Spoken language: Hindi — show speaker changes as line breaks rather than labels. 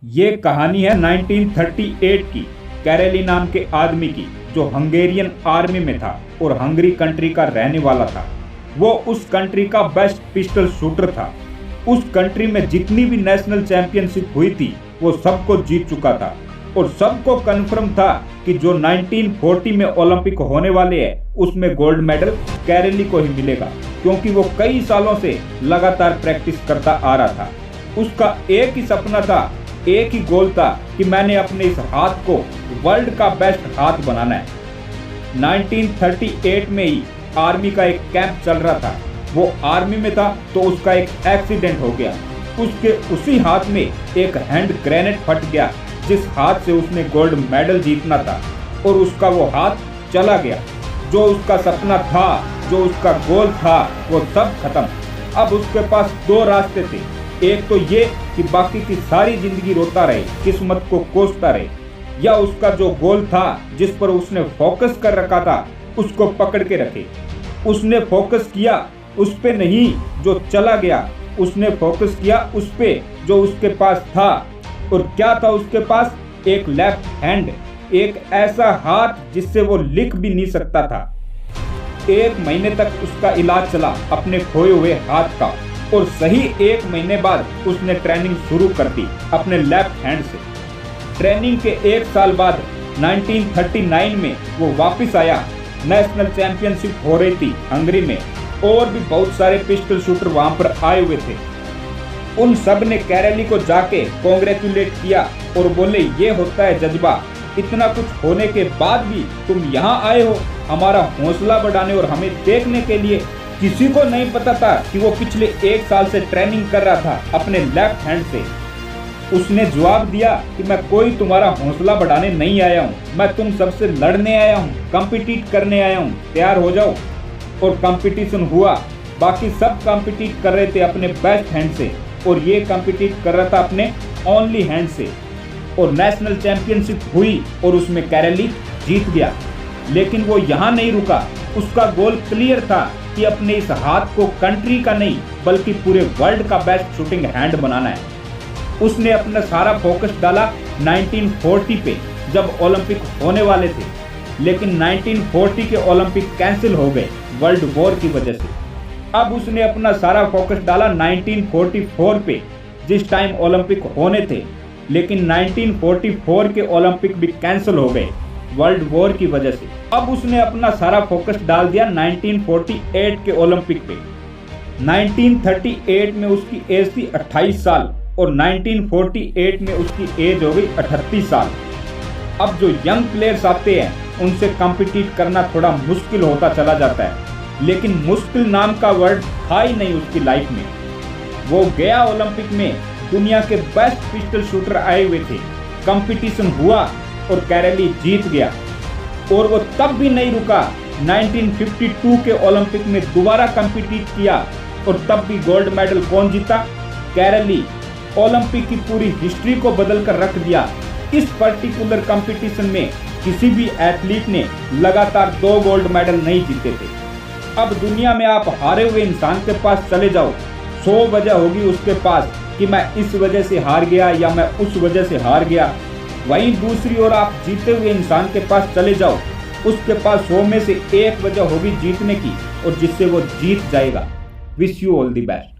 ये कहानी है 1938 की, कैरेली नाम के आदमी की, जो हंगेरियन आर्मी में था और हंगरी कंट्री का रहने वाला था। वो उस कंट्री का बेस्ट पिस्टल शूटर था। उस कंट्री में जितनी भी नेशनल चैंपियनशिप हुई थी वो सबको जीत चुका था और सबको कंफर्म था कि जो 1940 में ओलंपिक होने वाले हैं उसमें गोल्ड मेडल कैरेली को ही मिलेगा, क्योंकि वो कई सालों से लगातार प्रैक्टिस करता आ रहा था। उसका एक ही सपना था, एक ही गोल था कि मैंने अपने इस हाथ को वर्ल्ड का बेस्ट हाथ बनाना है। 1938 में ही आर्मी का एक कैंप चल रहा था। वो आर्मी में था तो उसका एक एक्सीडेंट हो गया। उसके उसी हाथ में एक हैंड ग्रेनेड फट गया जिस हाथ से उसने गोल्ड मेडल जीतना था, और उसका वो हाथ चला गया। जो उसका सपना था, जो उसका गोल था, वो सब खत्म। अब उसके पास दो रास्ते थे। एक तो ये कि बाकी की सारी जिंदगी रोता रहे, किस्मत को कोसता रहे, या उसका जो गोल था जिस पर उसने फोकस कर रखा था उसको पकड़ के रखे। उसने फोकस किया उस पे नहीं जो चला गया, उसने फोकस किया उस पे जो उसके पास था। और क्या था उसके पास? एक लेफ्ट हैंड, एक ऐसा हाथ जिससे वो लिख भी नहीं सकता था। 1 महीने तक उसका इलाज चला अपने खोए हुए हाथ का, और सही 1 महीने बाद उसने ट्रेनिंग शुरू कर दी अपने लेफ्ट हैंड से। ट्रेनिंग के 1 साल बाद 1939 में वो वापस आया। नेशनल चैंपियनशिप हो रही थी हंगरी में, और भी बहुत सारे पिस्टल शूटर वहां पर आए हुए थे। उन सब ने कैरेली को जाके कॉन्ग्रेचुलेट किया और बोले, ये होता है जज्बा, इतना कुछ होने के बाद भी तुम यहाँ आए हो हमारा हौसला बढ़ाने और हमें देखने के लिए। किसी को नहीं पता था कि वो पिछले 1 साल से ट्रेनिंग कर रहा था अपने लेफ्ट हैंड से। उसने जवाब दिया कि मैं कोई तुम्हारा हौसला बढ़ाने नहीं आया हूँ, मैं तुम सबसे लड़ने आया हूँ, कंपीटीट करने आया हूँ, तैयार हो जाओ। और कंपटीशन हुआ। बाकी सब कंपीटीट कर रहे थे अपने बेस्ट हैंड से, और ये कंपीटीट कर रहा था अपने ओनली हैंड से। और नेशनल चैंपियनशिप हुई और उसमें कैरेली जीत गया। लेकिन वो यहाँ नहीं रुका। उसका गोल क्लियर था कि अपने इस हाथ को कंट्री का नहीं बल्कि पूरे वर्ल्ड का बेस्ट शूटिंग हैंड बनाना है। उसने अपना सारा फोकस डाला 1940 पे, जब ओलंपिक होने वाले थे। लेकिन 1940 के ओलंपिक कैंसिल हो गए वर्ल्ड वॉर की वजह से। अब उसने अपना सारा फोकस डाला 1944 पे, जिस टाइम ओलंपिक होने थे। लेकिन 1944 के ओलंपिक भी कैंसिल हो गए वर्ल्ड वॉर की वजह से। अब उसने अपना सारा फोकस डाल दिया 1948 के ओलंपिक पे। 1938 में उसकी एज थी 28 साल और 1948 में उसकी एज हो गई 38 साल। अब जो यंग प्लेयर्स आते हैं उनसे कम्पिटिट करना थोड़ा मुश्किल होता चला जाता है, लेकिन मुश्किल नाम का वर्ड था ही नहीं उसकी लाइफ में। वो गया ओलंपिक में, दुनिया के बेस्ट पिस्टल शूटर आए हुए थे, कंपटीशन हुआ और कैरेली जीत गया। और वो तब भी नहीं रुका। 1952 के ओलंपिक में दोबारा कंपीट किया और तब भी गोल्ड मेडल कौन जीता? कैरेली। ओलंपिक की पूरी हिस्ट्री को बदल कर रख दिया। इस पर्टिकुलर कंपटीशन में किसी भी एथलीट ने लगातार 2 गोल्ड मेडल नहीं जीते थे। अब दुनिया में आप हारे हुए इंसान के पास चले जाओ, 100 वजह होगी उसके पास कि मैं इस वजह से हार गया या मैं उस वजह से हार गया। वहीं दूसरी ओर आप जीते हुए इंसान के पास चले जाओ, उसके पास 100 में से 1 वजह होगी जीतने की, और जिससे वो जीत जाएगा। Wish you all the best.